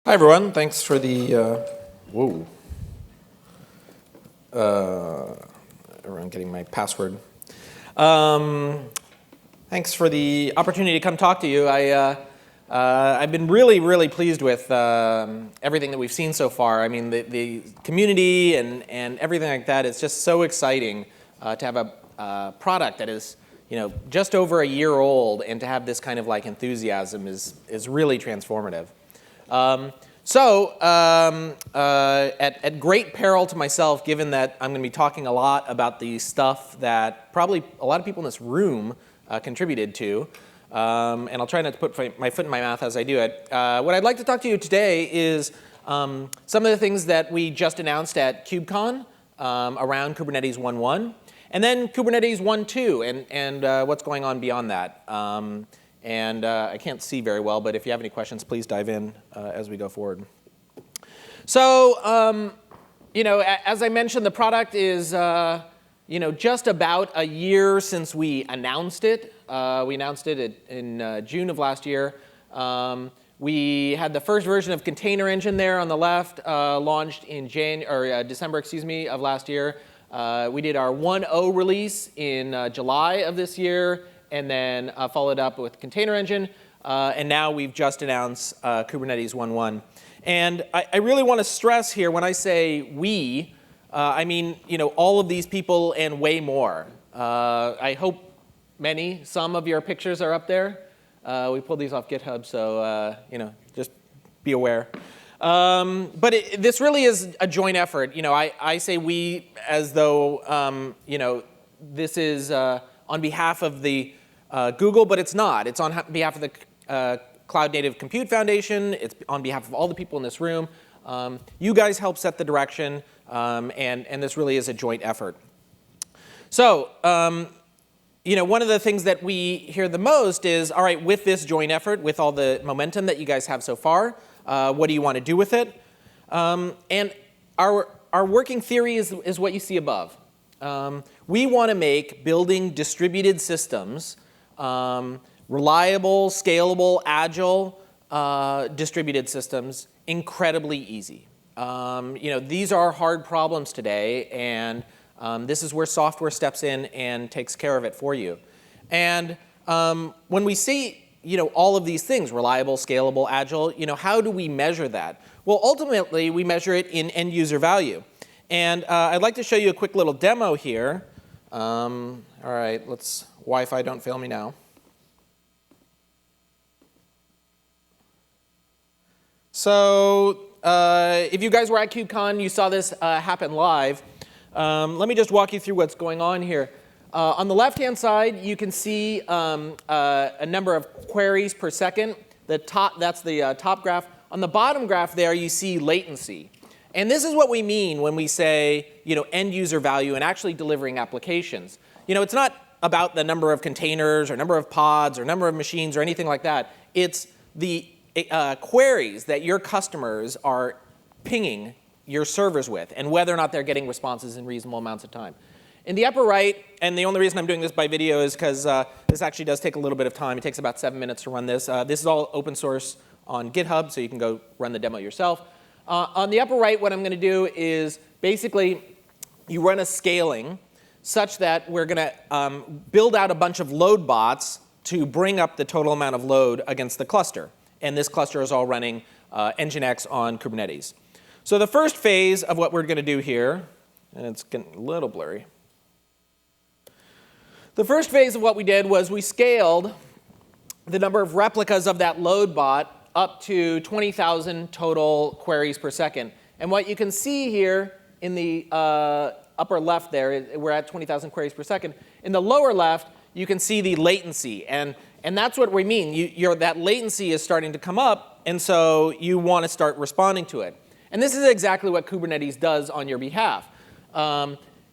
Hi, everyone. Thanks for the, everyone getting my password. Thanks for the opportunity to come talk to you. I've been really pleased with everything that we've seen so far. I mean, the community and everything like that. It's just so exciting to have a product that is, just over a year old, and to have this kind of like enthusiasm is really transformative. At great peril to myself, given that I'm going to be talking a lot about the stuff that probably a lot of people in this room contributed to, and I'll try not to put my foot in my mouth as I do it. What I'd like to talk to you today is some of the things that we just announced at KubeCon around Kubernetes 1.1, and then Kubernetes 1.2, and what's going on beyond that. I can't see very well, but if you have any questions, please dive in as we go forward. So, as I mentioned, the product is, just about a year since we announced it. We announced it in June of last year. We had the first version of Container Engine there on the left, launched in December, of last year. We did our 1.0 release in July of this year, and then followed up with Container Engine. And now we've just announced Kubernetes 1.1. And I really want to stress here, when I say we, I mean all of these people and way more. I hope some of your pictures are up there. We pulled these off GitHub, so just be aware. But this really is a joint effort. I say we as though this is on behalf of the Google, but it's not. It's on behalf of the Cloud Native Compute Foundation. It's on behalf of all the people in this room. You guys help set the direction, and this really is a joint effort. So, one of the things that we hear the most is, all right, with this joint effort, with all the momentum that you guys have so far, what do you want to do with it? And our working theory is what you see above. We want to make building distributed systems reliable, scalable, agile distributed systems incredibly easly. These are hard problems today, and this is where software steps in and takes care of it for you. And when we see all of these things, reliable, scalable, agile, how do we measure that? Well, ultimately, we measure it in end user value. And I'd like to show you a quick little demo here. All right, Wi-Fi, don't fail me now. So if you guys were at KubeCon, you saw this happen live. Let me just walk you through what's going on here. On the left-hand side, you can see a number of queries per second. That's the top graph. On the bottom graph there, you see latency. And this is what we mean when we say end user value and actually delivering applications. It's not about the number of containers or number of pods or number of machines or anything like that. It's the queries that your customers are pinging your servers with, and whether or not they're getting responses in reasonable amounts of time. In the upper right, and the only reason I'm doing this by video is because this actually does take a little bit of time. It takes about 7 minutes to run this. This is all open source on GitHub, so you can go run the demo yourself. On the upper right, what I'm going to do is basically you run a scaling such that we're going to build out a bunch of load bots to bring up the total amount of load against the cluster. And this cluster is all running Nginx on Kubernetes. So the first phase of what we're going to do here, and it's getting a little blurry. The first phase of what we did was we scaled the number of replicas of that load bot up to 20,000 total queries per second. And what you can see here in the upper left there, we're at 20,000 queries per second. In the lower left, you can see the latency. And that's what we mean. That latency is starting to come up, and so you want to start responding to it. And this is exactly what Kubernetes does on your behalf.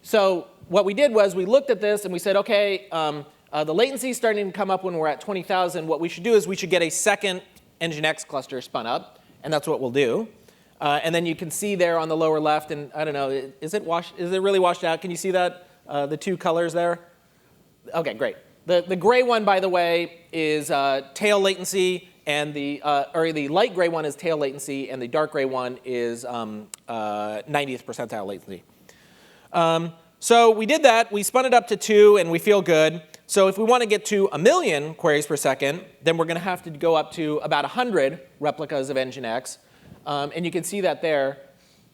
So what we did was we looked at this and we said, OK, the latency is starting to come up when we're at 20,000. What we should do is we should get a second Nginx cluster spun up, and that's what we'll do. And then you can see there on the lower left, and I don't know, is it really washed out? Can you see that, the two colors there? OK, great. The gray one, by the way, is tail latency. and the light gray one is tail latency, and the dark gray one is 90th percentile latency. So we did that. We spun it up to 2, and we feel good. So if we want to get to 1 million queries per second, then we're going to have to go up to about 100 replicas of Nginx. And you can see that there.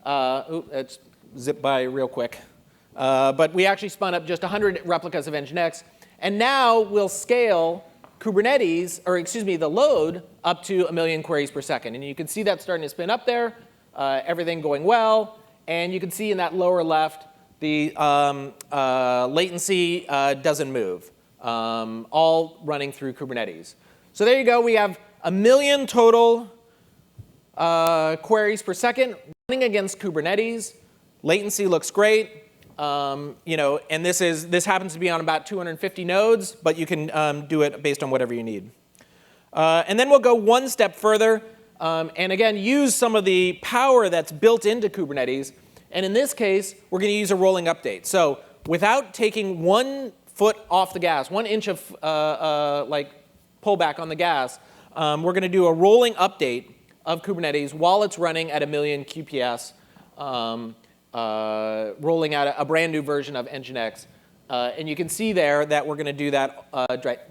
It's zipped by real quick. But we actually spun up just 100 replicas of Nginx. And now we'll scale Kubernetes, or excuse me, the load up to 1 million queries per second. And you can see that starting to spin up there, everything going well. And you can see in that lower left, the latency doesn't move, all running through Kubernetes. So there you go. We have 1 million total queries per second running against Kubernetes. Latency looks great. And this happens to be on about 250 nodes, but you can do it based on whatever you need. And then we'll go one step further, and again, use some of the power that's built into Kubernetes. And in this case, we're going to use a rolling update. So without taking 1 foot off the gas, 1 inch of pullback on the gas, we're going to do a rolling update of Kubernetes while it's running at 1 million QPS. Rolling out a brand new version of Nginx. And you can see there that we're going to do that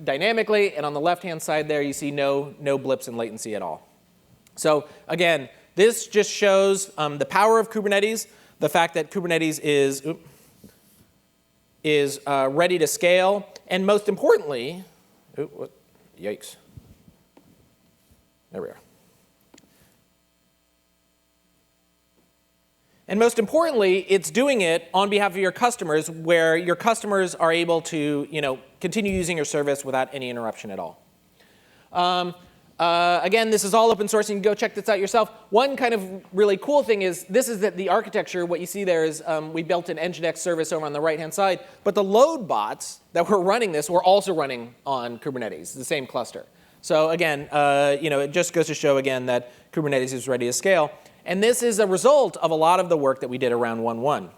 dynamically. And on the left-hand side there, you see no blips in latency at all. So again, this just shows the power of Kubernetes, the fact that Kubernetes is ready to scale. And most importantly, yikes. There we are. And most importantly, it's doing it on behalf of your customers, where your customers are able to continue using your service without any interruption at all. Again, this is all open source. You can go check this out yourself. One kind of really cool thing is that the architecture, what you see there is we built an Nginx service over on the right-hand side. But the load bots that were running this were also running on Kubernetes, the same cluster. So again, it just goes to show again that Kubernetes is ready to scale. And this is a result of a lot of the work that we did around 1.1.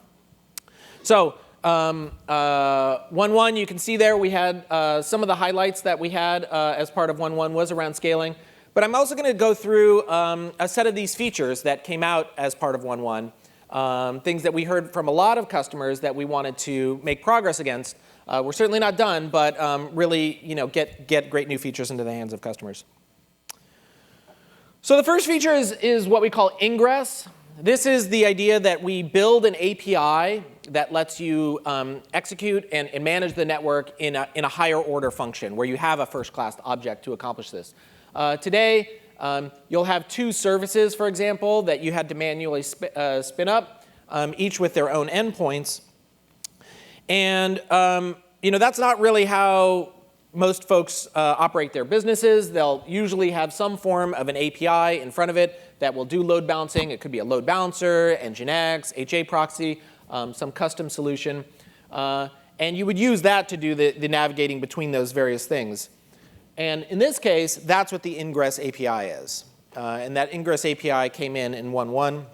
So 1.1, you can see there we had some of the highlights that we had as part of 1.1 was around scaling. But I'm also going to go through a set of these features that came out as part of 1.1, things that we heard from a lot of customers that we wanted to make progress against. We're certainly not done, but really get great new features into the hands of customers. So the first feature is what we call Ingress. This is the idea that we build an API that lets you execute and manage the network in a higher order function, where you have a first-class object to accomplish this. Today, you'll have 2 services, for example, that you had to manually spin up, each with their own endpoints. And that's not really how most folks operate their businesses. They'll usually have some form of an API in front of it that will do load balancing. It could be a load balancer, Nginx, HA proxy, some custom solution. And you would use that to do the navigating between those various things. And in this case, that's what the Ingress API is. And that Ingress API came in 1.1.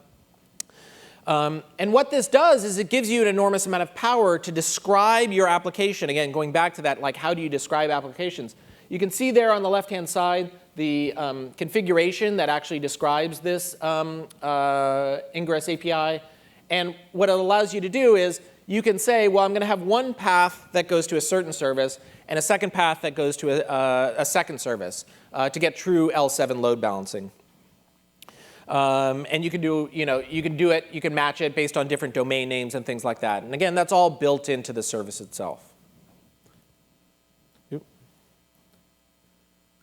And what this does is it gives you an enormous amount of power to describe your application. Again, going back to that, how do you describe applications? You can see there on the left-hand side the configuration that actually describes this Ingress API. And what it allows you to do is you can say, well, I'm going to have one path that goes to a certain service and a second path that goes to a second service to get true L7 load balancing. And you can do it, you can match it based on different domain names and things like that. And again, that's all built into the service itself.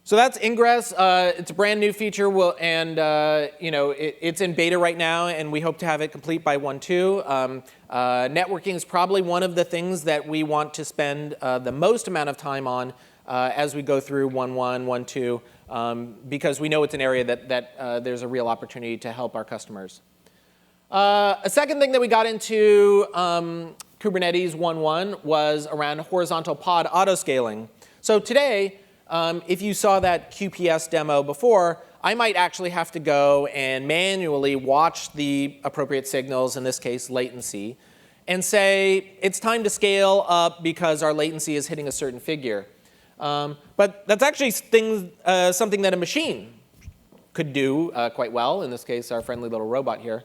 So that's Ingress. It's a brand new feature, it's in beta right now, and we hope to have it complete by 1.2. Networking is probably one of the things that we want to spend the most amount of time on as we go through 1.1, 1.2, because we know it's an area that there's a real opportunity to help our customers. A second thing that we got into Kubernetes 1.1 was around horizontal pod autoscaling. So today, if you saw that QPS demo before, I might actually have to go and manually watch the appropriate signals, in this case latency, and say it's time to scale up because our latency is hitting a certain figure. But that's actually something that a machine could do quite well. In this case, our friendly little robot here.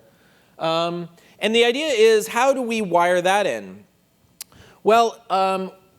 And the idea is, how do we wire that in? Well,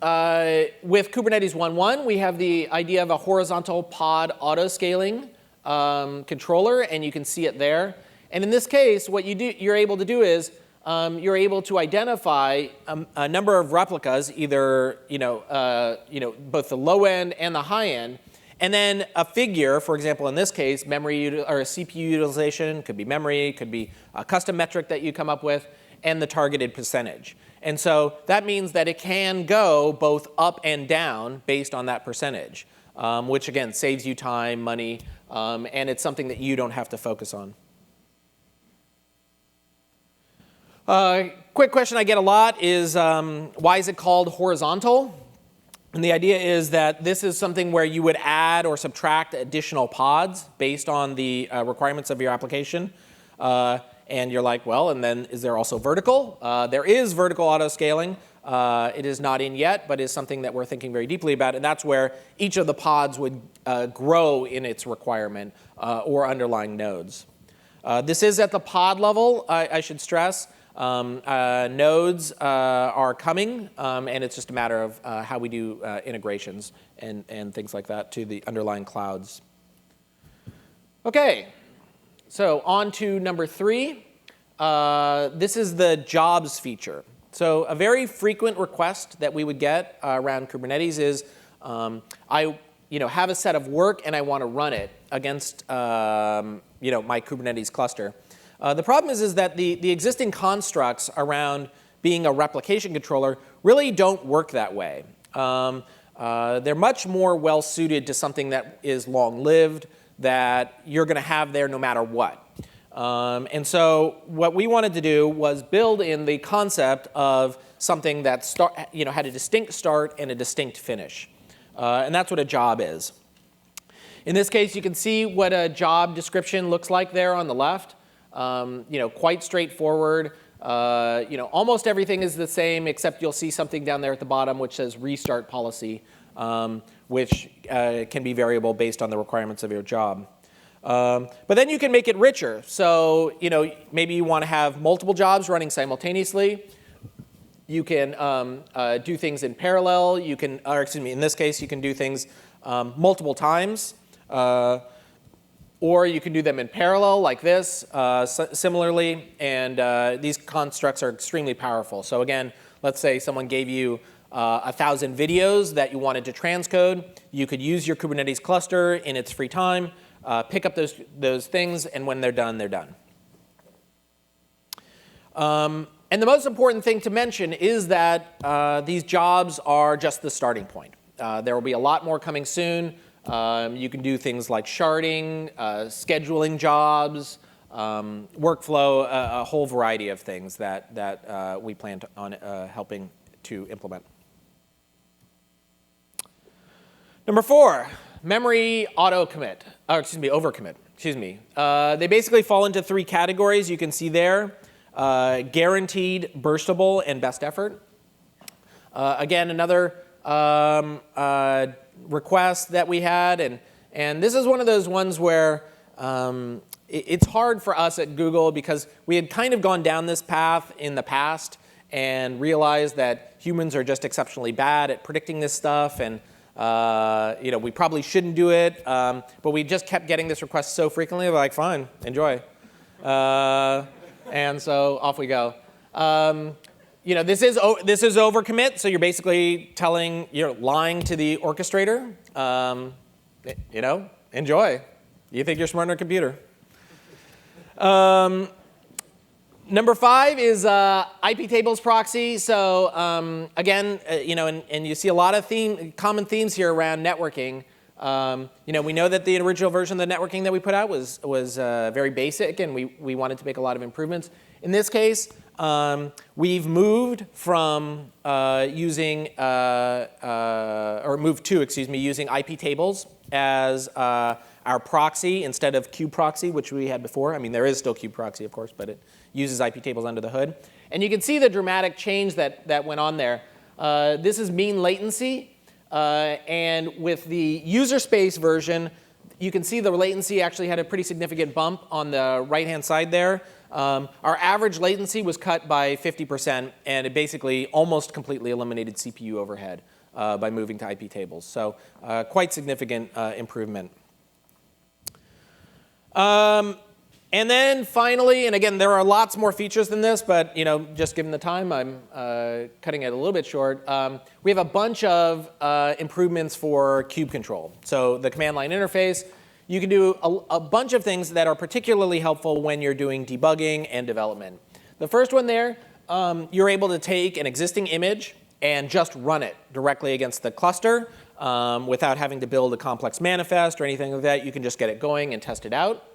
with Kubernetes 1.1, we have the idea of a horizontal pod auto-scaling controller, and you can see it there. And in this case, what you're able to do is you're able to identify a number of replicas, either both the low end and the high end, and then a figure. For example, in this case, memory or CPU utilization could be memory, could be a custom metric that you come up with, and the targeted percentage. And so that means that it can go both up and down based on that percentage, which again saves you time, money, and it's something that you don't have to focus on. Quick question I get a lot is, why is it called horizontal? And the idea is that this is something where you would add or subtract additional pods based on the requirements of your application. And you're like, well, and then is there also vertical? There is vertical auto-scaling. It is not in yet, but is something that we're thinking very deeply about. And that's where each of the pods would grow in its requirement or underlying nodes. This is at the pod level, I should stress. Nodes are coming, and it's just a matter of how we do integrations and things like that to the underlying clouds. OK, so on to number 3. This is the jobs feature. So a very frequent request that we would get around Kubernetes is, I have a set of work and I want to run it against my Kubernetes cluster. The problem is that the existing constructs around being a replication controller really don't work that way. They're much more well-suited to something that is long-lived, that you're going to have there no matter what. And so what we wanted to do was build in the concept of something that had a distinct start and a distinct finish. And that's what a job is. In this case, you can see what a job description looks like there on the left. Quite straightforward. Almost everything is the same, except you'll see something down there at the bottom which says restart policy, which can be variable based on the requirements of your job. But then you can make it richer. So maybe you want to have multiple jobs running simultaneously. You can do things in parallel. You can, or excuse me, in this case, you can do things multiple times. Or you can do them in parallel like this, similarly. And these constructs are extremely powerful. So again, let's say someone gave you 1,000 videos that you wanted to transcode. You could use your Kubernetes cluster in its free time, pick up those things, and when they're done, they're done. And the most important thing to mention is that these jobs are just the starting point. There will be a lot more coming soon. You can do things like sharding, scheduling jobs, workflow, a whole variety of things that we plan on helping to implement. Number 4, memory auto-commit, overcommit. They basically fall into 3 categories you can see there: guaranteed, burstable, and best effort. Again, another request that we had, and this is one of those ones where it's hard for us at Google because we had kind of gone down this path in the past and realized that humans are just exceptionally bad at predicting this stuff, and we probably shouldn't do it, but we just kept getting this request so frequently, we're like, fine, enjoy. And so off we go. This is overcommit, so you're basically you're lying to the orchestrator. Enjoy. You think you're smarter than a computer. Number 5 is IP tables proxy. So again, and you see a lot of common themes here around networking. We know that the original version of the networking that we put out was very basic, and we wanted to make a lot of improvements. In this case, we've moved from using using IP tables as our proxy instead of kubeproxy, which we had before. I mean, there is still kubeproxy, of course, but it uses IP tables under the hood. And you can see the dramatic change that went on there. This is mean latency. And with the user space version, you can see the latency actually had a pretty significant bump on the right-hand side there. Our average latency was cut by 50%, and it basically almost completely eliminated CPU overhead by moving to IP tables. So quite significant improvement. And then finally, and again, there are lots more features than this, but just given the time, I'm cutting it a little bit short. We have a bunch of improvements for kube control. So the command line interface, you can do a bunch of things that are particularly helpful when you're doing debugging and development. The first one there, you're able to take an existing image and just run it directly against the cluster without having to build a complex manifest or anything like that. You can just get it going and test it out.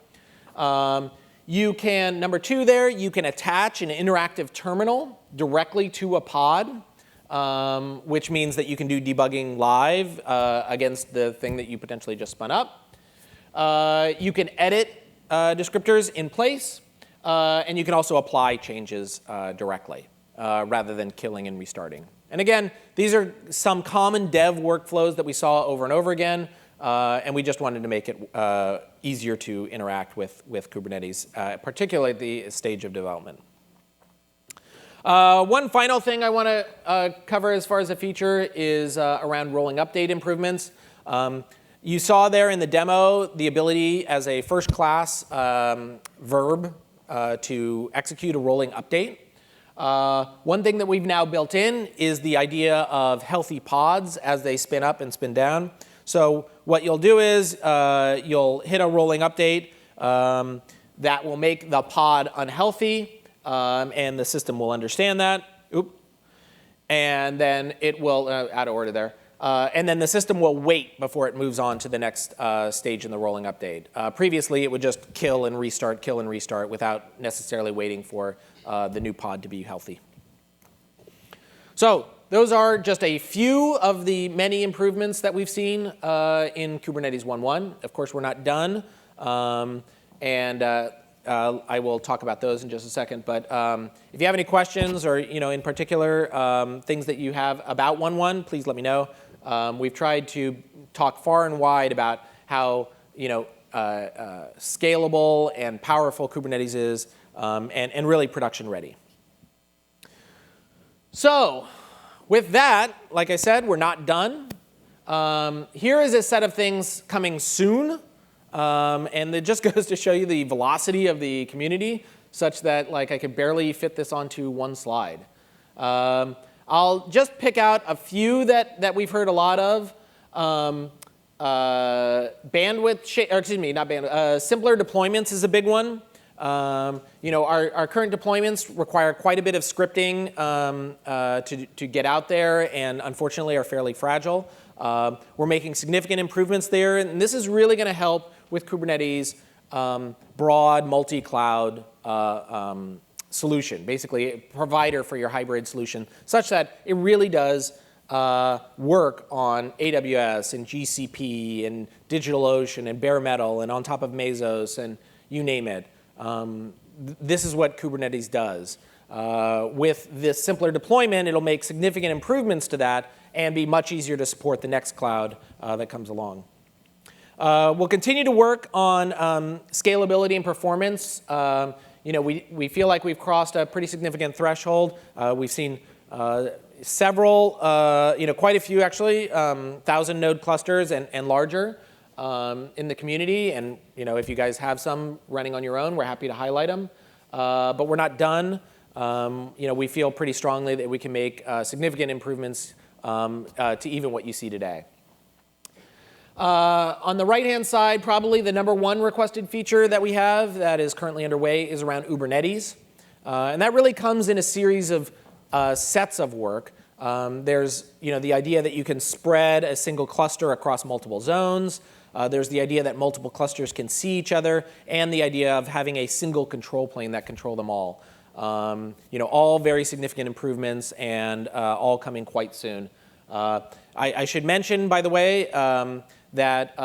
You can, number two there, you can attach an interactive terminal directly to a pod, which means that you can do debugging live against the thing that you potentially just spun up. You can edit descriptors in place, and you can also apply changes directly rather than killing and restarting. And again, these are some common dev workflows that we saw over and over again. And we just wanted to make it easier to interact with Kubernetes, particularly at the stage of development. One final thing I want to cover as far as a feature is around rolling update improvements. You saw there in the demo the ability as a first-class verb to execute a rolling update. One thing that we've now built in is the idea of healthy pods as they spin up and spin down. So what you'll do is you'll hit a rolling update that will make the pod unhealthy, and the system will understand that. Oop. And then it will, out of order there. And then the system will wait before it moves on to the next stage in the rolling update. Previously, it would just kill and restart without necessarily waiting for the new pod to be healthy. So those are just a few of the many improvements that we've seen in Kubernetes 1.1. Of course, we're not done. And I will talk about those in just a second. But if you have any questions or in particular things that you have about 1.1, please let me know. We've tried to talk far and wide about how scalable and powerful Kubernetes is and really production ready. So with that, like I said, we're not done. Here is a set of things coming soon. And it just goes to show you the velocity of the community, such that I could barely fit this onto one slide. I'll just pick out a few that we've heard a lot of. Simpler deployments is a big one. Our current deployments require quite a bit of scripting to get out there, and unfortunately are fairly fragile. We're making significant improvements there, and this is really going to help with Kubernetes broad multi-cloud solution, basically a provider for your hybrid solution, such that it really does work on AWS and GCP and DigitalOcean and bare metal and on top of Mesos and you name it. This is what Kubernetes does. With this simpler deployment, it'll make significant improvements to that and be much easier to support the next cloud that comes along. We'll continue to work on scalability and performance. We feel like we've crossed a pretty significant threshold. We've seen several, quite a few actually, 1,000 node clusters and larger in the community. And if you guys have some running on your own, we're happy to highlight them. But we're not done. We feel pretty strongly that we can make significant improvements to even what you see today. On the right-hand side, probably the number one requested feature that we have that is currently underway is around Kubernetes. And that really comes in a series of sets of work. There's the idea that you can spread a single cluster across multiple zones. There's the idea that multiple clusters can see each other, and the idea of having a single control plane that control them all. All very significant improvements and all coming quite soon. I should mention, by the way, that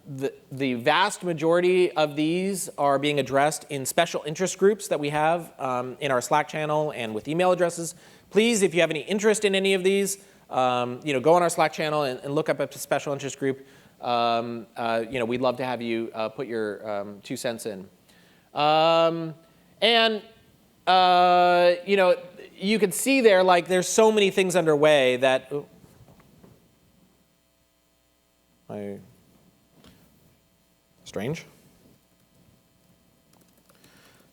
the vast majority of these are being addressed in special interest groups that we have in our Slack channel and with email addresses. Please, if you have any interest in any of these, go on our Slack channel and look up a special interest group. We'd love to have you put your 2 cents in. You can see there, like, there's so many things underway that. Strange.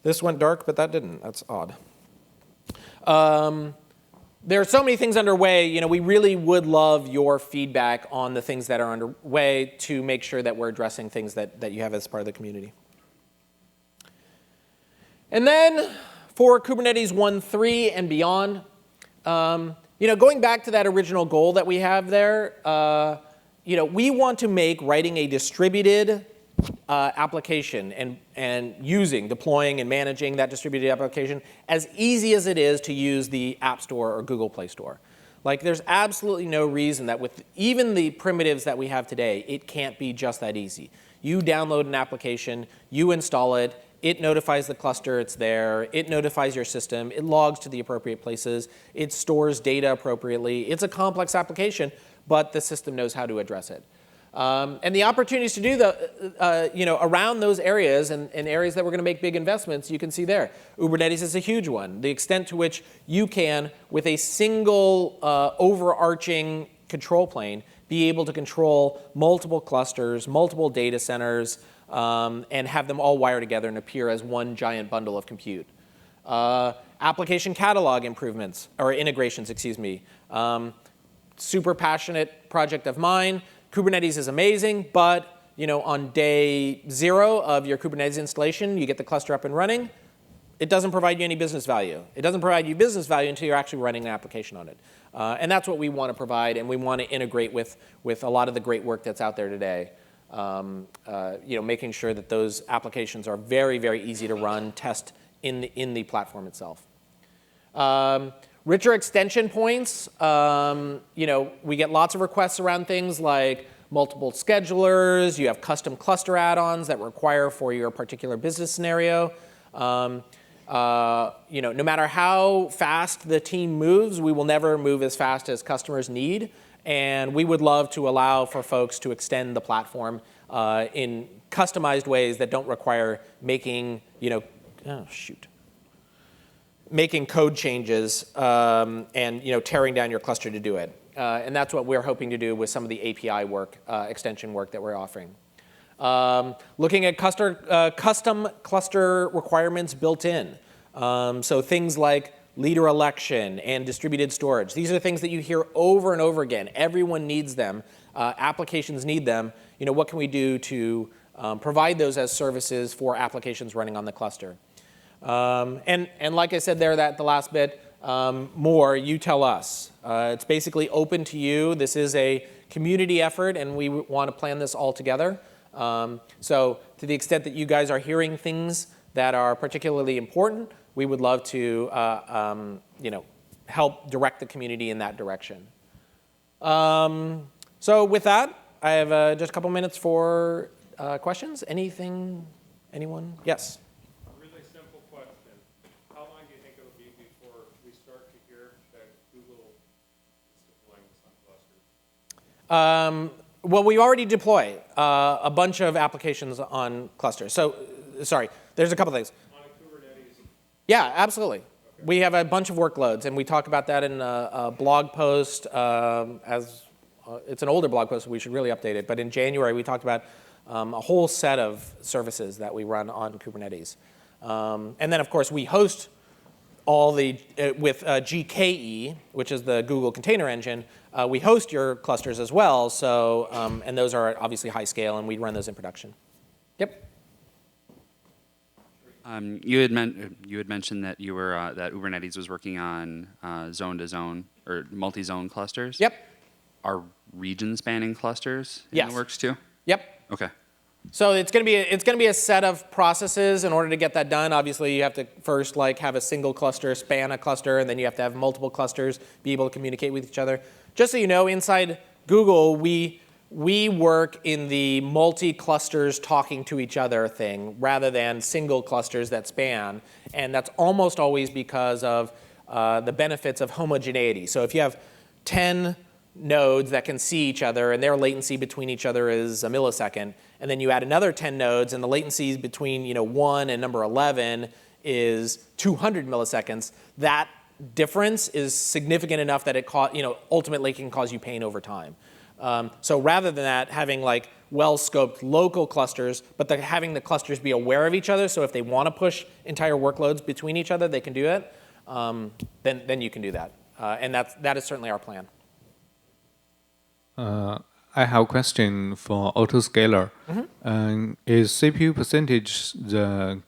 This went dark, but that didn't. That's odd. There are so many things underway. We really would love your feedback on the things that are underway to make sure that we're addressing things that you have as part of the community. And then for Kubernetes 1.3 and beyond, going back to that original goal that we have there, we want to make writing a distributed application and deploying and managing that distributed application as easy as it is to use the App Store or Google Play Store. Like, there's absolutely no reason that with even the primitives that we have today, it can't be just that easy. You download an application, you install it, it notifies the cluster it's there, it notifies your system, it logs to the appropriate places, it stores data appropriately. It's a complex application, but the system knows how to address it. And the opportunities to do around those areas and areas that we're going to make big investments, you can see there. Kubernetes is a huge one. The extent to which you can, with a single overarching control plane, be able to control multiple clusters, multiple data centers, and have them all wire together and appear as one giant bundle of compute. Application catalog improvements, or integrations, excuse me. Super passionate project of mine. Kubernetes is amazing, but on day 0 of your Kubernetes installation, you get the cluster up and running. It doesn't provide you any business value. It doesn't provide you business value until you're actually running an application on it. And that's what we want to provide, and we want to integrate with a lot of the great work that's out there today. Making sure that those applications are very, very easy to run, test in the platform itself. Richer extension points. We get lots of requests around things like multiple schedulers. You have custom cluster add-ons that require for your particular business scenario. No matter how fast the team moves, we will never move as fast as customers need. And we would love to allow for folks to extend the platform in customized ways that don't require making, making code changes and tearing down your cluster to do it. And that's what we're hoping to do with some of the API work, extension work that we're offering. Looking at custom cluster requirements built in. So things like leader election and distributed storage. These are things that you hear over and over again. Everyone needs them. Applications need them. What can we do to provide those as services for applications running on the cluster? And like I said there, the last bit, more, you tell us. It's basically open to you. This is a community effort, and we want to plan this all together. So to the extent that you guys are hearing things that are particularly important, we would love to help direct the community in that direction. So with that, I have just a couple minutes for questions. Anything? Anyone? Yes? A really simple question. How long do you think it'll be before we start to hear that Google is deploying this on clusters? Well, we already deploy a bunch of applications on clusters. So, sorry, there's a couple things. On a Kubernetes? Yeah, absolutely. Okay. We have a bunch of workloads, and we talk about that in a blog post. It's an older blog post, so we should really update it. But in January, we talked about a whole set of services that we run on Kubernetes. And then, of course, we host all the, with GKE, which is the Google Container Engine, we host your clusters as well. So, and those are obviously high scale, and we run those in production. Yep. You had mentioned that you were that Kubernetes was working on zone-to-zone or multi-zone clusters. Yep. Are region-spanning clusters in Yes. the works too? Yep. Okay. So it's going to be a set of processes in order to get that done. Obviously, you have to first have a single cluster span a cluster, and then you have to have multiple clusters be able to communicate with each other. Just so you know, inside Google, we work in the multi-clusters talking to each other thing rather than single clusters that span, and that's almost always because of the benefits of homogeneity. So if you have 10 nodes that can see each other, and their latency between each other is a millisecond. And then you add another 10 nodes, and the latency between 1 and number 11 is 200 milliseconds. That difference is significant enough that it ultimately can cause you pain over time. So rather than that, having like well-scoped local clusters, but having the clusters be aware of each other, so if they want to push entire workloads between each other, they can do it, then you can do that. And that is certainly our plan. I have a question for autoscaler. Is CPU percentage the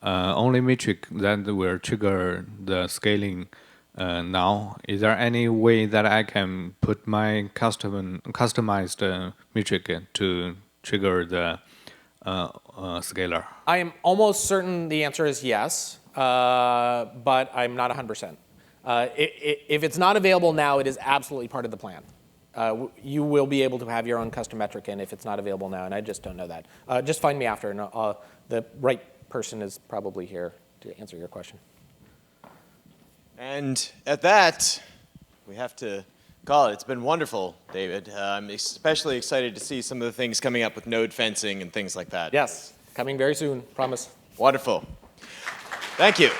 only metric that will trigger the scaling now? Is there any way that I can put my customized metric to trigger the scaler? I am almost certain the answer is yes, but I'm not 100%. If it's not available now, it is absolutely part of the plan. You will be able to have your own custom metric in if it's not available now, and I just don't know that. Just find me after, and the right person is probably here to answer your question. And at that, we have to call it. It's been wonderful, David. I'm especially excited to see some of the things coming up with node fencing and things like that. Yes, coming very soon, promise. Wonderful. Thank you.